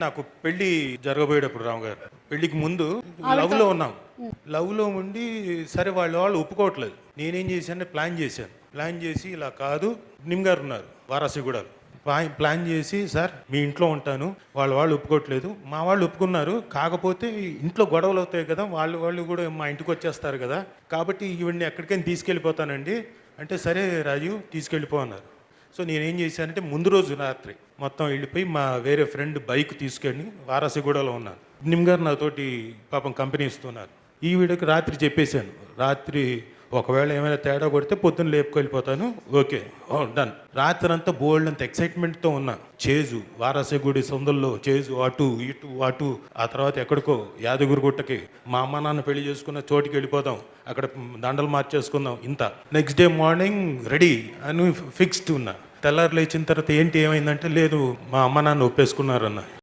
నాకు పెళ్లి జరగబోయేటప్పుడు రాము గారు, పెళ్లికి ముందు లవ్ లో ఉన్నాం. లవ్ లో ఉండి సరే వాళ్ళు ఒప్పుకోవట్లేదు. నేనేం చేశాను, ప్లాన్ చేసి ఇలా కాదు, నిమ్ గారు ఉన్నారు వారాసిగూడలో, ప్లాన్ చేసి సార్ మీ ఇంట్లో ఉంటాను, వాళ్ళు ఒప్పుకోవట్లేదు, మా వాళ్ళు ఒప్పుకున్నారు, కాకపోతే ఇంట్లో గొడవలు అవుతాయి కదా, వాళ్ళు కూడా మా ఇంటికి వచ్చేస్తారు కదా, కాబట్టి ఈవిడ్ని ఎక్కడికైనా తీసుకెళ్ళిపోతానండి అంటే సరే రాజు తీసుకెళ్ళిపో అన్నారు. సో నేనేం చేశానంటే ముందు రోజు రాత్రి మొత్తం వెళ్ళిపోయి మా వేరే ఫ్రెండ్ బైక్ తీసుకెళ్ళి వారాసిగూడలో ఉన్నాను. నిమ్ గారు నాతోటి పాపం కంపెనీ ఇస్తున్నారు. ఈ వీడియోకి రాత్రి చెప్పేశాను, రాత్రి ఒకవేళ ఏమైనా తేడా కొడితే పొద్దున్న లేపుకెళ్ళిపోతాను, ఓకే డన్. రాత్రి అంతా బోల్డ్ అంత ఎక్సైట్మెంట్తో ఉన్నా. చేజు వారాసిగూడి సొందల్లో చేజు అటు అటు, ఆ తర్వాత ఎక్కడికో యాదగిరిగుట్టకి మా అమ్మ నాన్న పెళ్లి చేసుకున్న చోటికి వెళ్ళిపోదాం, అక్కడ దండలు మార్చేసుకుందాం ఇంత. నెక్స్ట్ డే మార్నింగ్ రెడీ అని ఫిక్స్డ్ ఉన్నా. తెల్లారు లేచిన తర్వాత ఏమైందంటే లేదు మా అమ్మ నాన్న ఒప్పేసుకున్నారన్న.